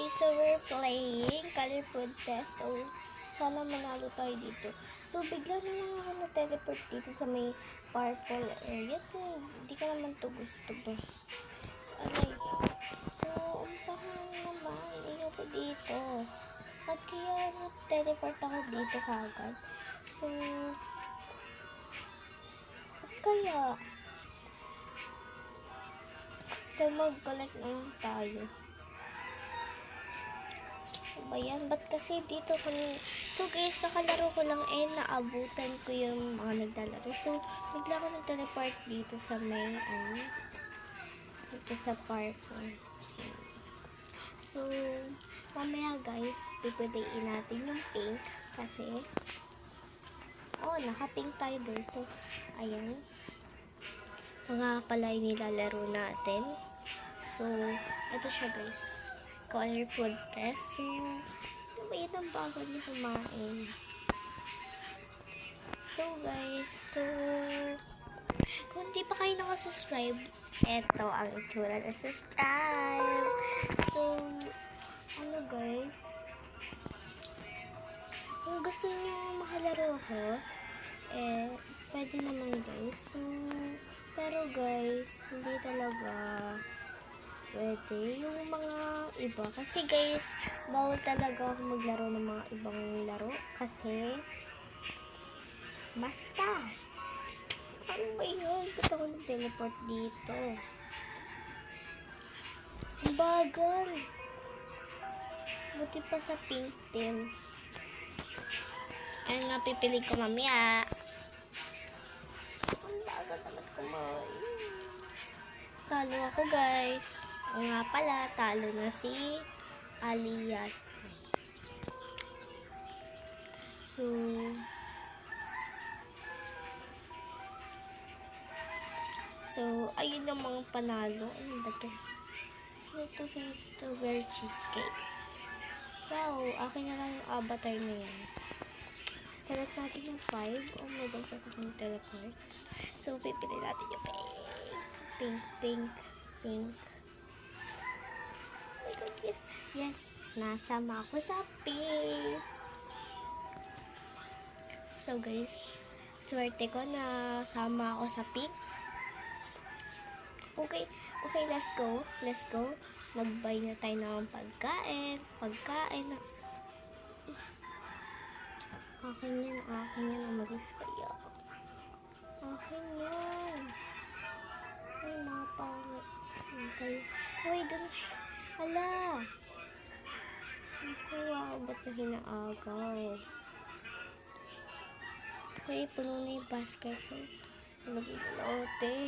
So we're playing color food test. So sana manalo tayo dito. So bigla na lang ako na-teleport dito sa may purple area. So hindi ka naman to gusto to. So aray. So umpahan naman. Iyo ko dito. Ba't kaya na-teleport ako dito kagad? So ba't kaya? So mag-collect na lang tayo. Ba yan? Ba't kasi dito kami? So guys, kakalaro ko lang naabutan ko yung mga naglalaro. So, bigla ko nag-teleport dito sa may, dito sa park. So, mamaya guys, pipiliin natin yung pink kasi, naka-pink tayo doon. So, ayan. Mga pala yung nilalaro natin. So, ito siya guys. Color food test. So, ano ba yun ang bago niya kumain? So, guys. So, kung di pa kayo nakasubscribe, eto ang itsura na subscribe. So, ano guys? Kung gusto niyo makalaro ako, pwede naman guys. So, pero guys, hindi talaga pwede yung mga iba. Kasi guys, bawal talaga ako maglaro ng mga ibang laro. Kasi, basta. Ano ba yun? Ba't ako nag-teleport dito? Ang bagal. Buti pa sa pink team. Ayun nga, pipili ko mamaya. Ang bagal naman kumain. Talo ako guys. O nga pala, talo na si Aliyat. So, ayun yung mga panalo. Ano ba ito? Ito si strawberry cheesecake. Wow, akin na lang yung avatar na yan. Select natin yung 5. Oh my god, akong teleport. So, pipili natin yung pink. Pink. Oh my god, yes. Yes, nasama ako sa pink. So, guys, swerte ko na sama ako sa pink. Okay, let's go. Mag-buy na tayo ng pagkain. Akin yan. Umalis kayo. Akin yan. Ay, mga pangit. Uy, dun. Hala. Wow, ba't yung hinaagaw? Okay, puno na yung basket. So, lagay na lote.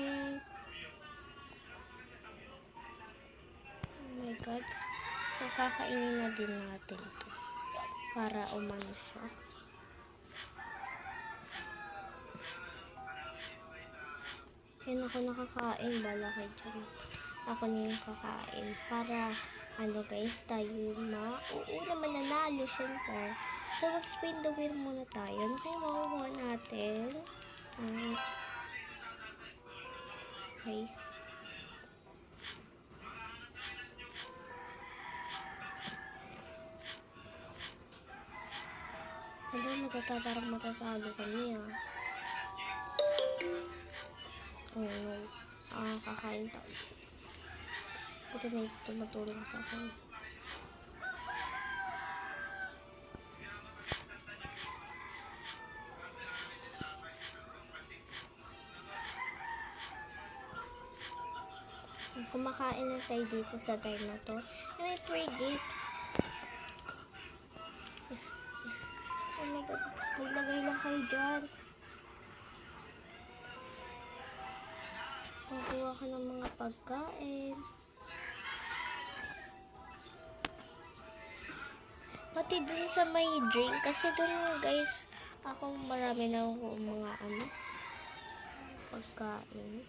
Oh my god. So, kakainin na din natin to para umano siya. Yan ako nakakain. Bala kayo dyan. Ako na yung kakain. Para, guys, tayo naman nanalo, syempre. So, mag-spin the wheel muna tayo. Ano kayo makukuha natin? Okay. Parang matatalo kami, kakain tayo. Buti may tumutulong sa akin. Kumakain na tayo dito sa time na to. May free gifts. Oh my god, maglagay lang kayo dyan. Kukuha ka ng mga pagkain. Pati dun sa may drink. Kasi dun guys, ako marami na mga pagkain.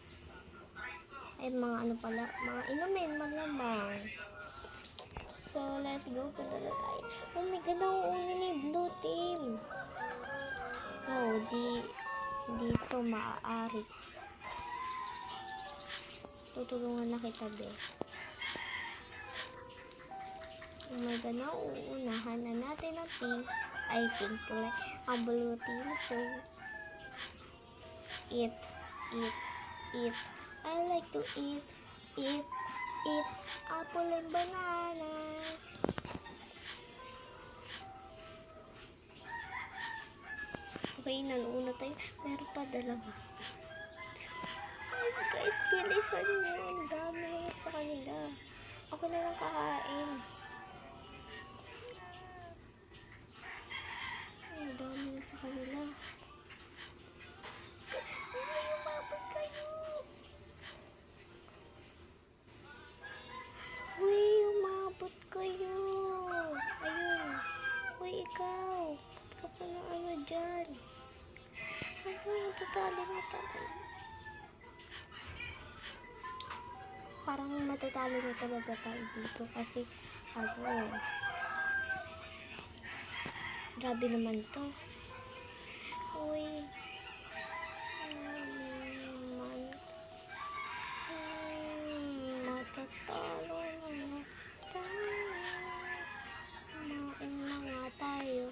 Ay, mga mga inumin, malamang. So, let's go. Punta na tayo. Oh my god, nauuna ni blue team. No, dito maaari. Tutulungan na kita, be. Umaga na, uunahan na natin ang pink. Ay, pink pala. Ang blue team. So, eat. I like to eat apple and bananas. Okay, nanuuna tayo. Meron pa dalawa. Ay, guys, bilisan nyo. Ang dami sa kanila. Ako na lang kakain. Ang dami na sa kanila. Ay, umabot kayo. Uy, umabot kayo. Ayun. Uy, ikaw. Ba't ka pa ng ano dyan? Ano, matatalo na tayo. Parang matatalo na talaga tayo dito kasi grabe naman to. Uy. Matatalo na tayo. Kumain na nga tayo.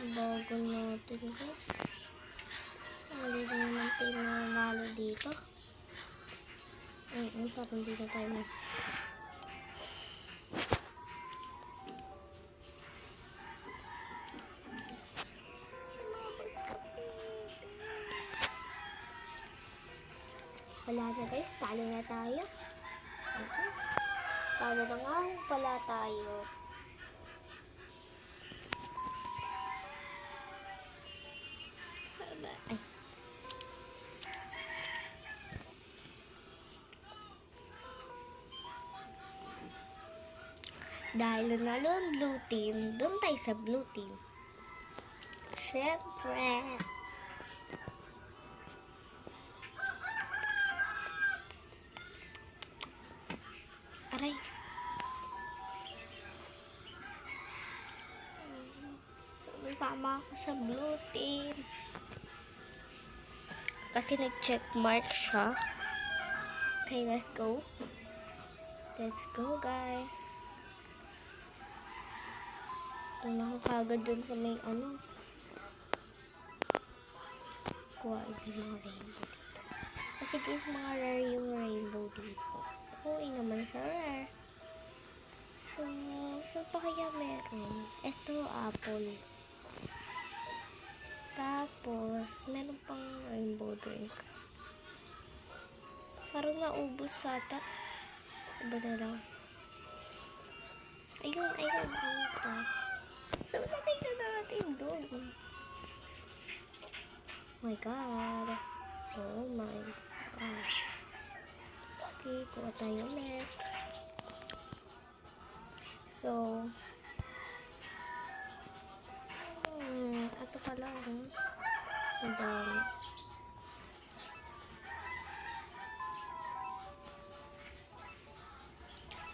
Bago natin guys. Hindi na naman tayo nanalo dito. Parang hindi na tayo na. Wala na guys, talo na tayo. Talo na nga pala tayo. Ay. Dahil nanalo ang blue team, doon tayo sa blue team. Siyempre. Aray. Sama ako sa blue team. Kasi nag-check mark siya. Okay, let's go. Let's go, guys. Doon ako kagad dun sa may ano. Kuha yung mga rainbow dito. Kasi guys, mga rare yung rainbow dito. Uy naman sa rare. So, saan pa kaya meron? Ito, apple. Tapos, meron pang rainbow drink. Parang naubos sata. Iba na lang. Ayun. Ito. So, natay na natin doon. Oh my God. Oh my God. Okay, kuha tayo ulit. So, ito pala. Ang dami.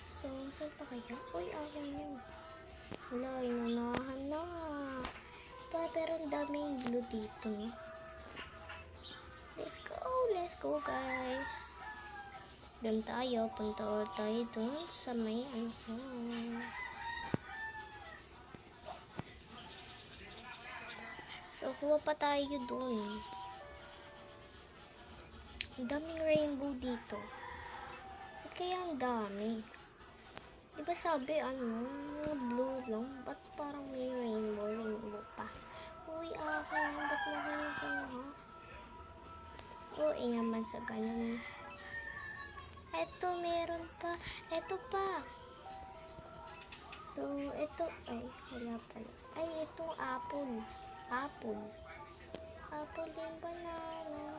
So, saan pa kaya? Uy, akin yun. Wala, inunahan na. Pero ang daming blue dito. Let's go guys. Doon tayo, punta tayo doon sa may So, kuha pa tayo doon. Ang daming rainbow dito. Kaya ang dami. Diba sabi, blue lang? Ba't parang may rainbow pa? Uy, akin, ba't nakain ko ha? Uy, naman sa ganun. Eto, meron pa. Eto pa. So, ito, ay, wala pala. Ay, itong apple. Apple and banana.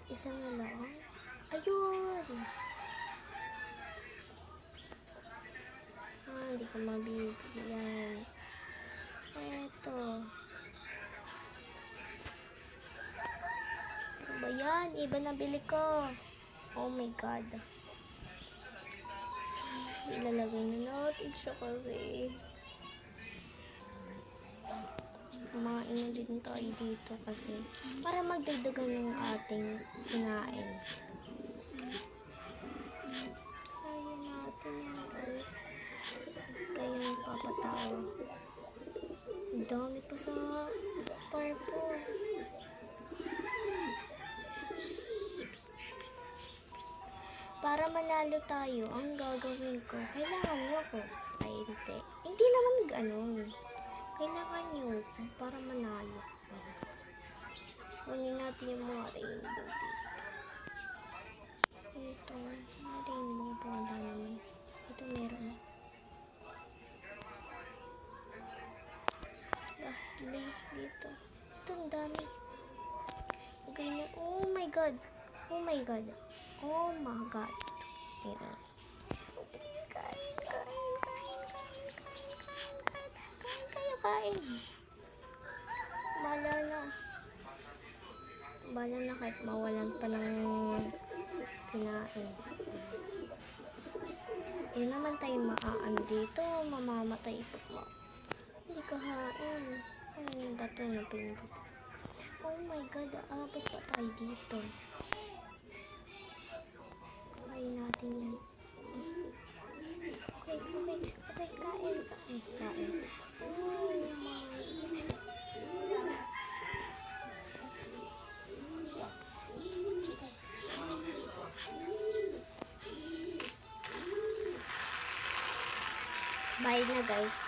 Isa na lang. Ayun! Hindi ko mabibigyan. Eto. Ano ba yan? Iba na bili ko. Oh my God. Ilalagay na natin siya kasi. Kumain na din tayo dito kasi para magdagdagan ng ating kinain. Ayun na para manalo tayo, ang gagawin ko, kailangan niyo ko. Ay, hindi. Hindi naman ganun. Kailangan niyo ko para manalo. Kunin natin yung mga rainbow dito. Ito, mga rainbow to. Ang dami. Ito meron. Lastly, dito. Ito, ang dami. Okay na. Oh my God. Oh my God. Oh my God. Ayan. Kain. Bahala na. Bahala na kahit mawalan pa ng kinain. Yan naman tayo maaano dito. Mamamatay pa po. Hindi ka hain. Ay, dato na pinto. Oh my God. Aabot pa tayo dito. Kain natin yan. Okay. Kain. Kain. Oh my. Bye na guys.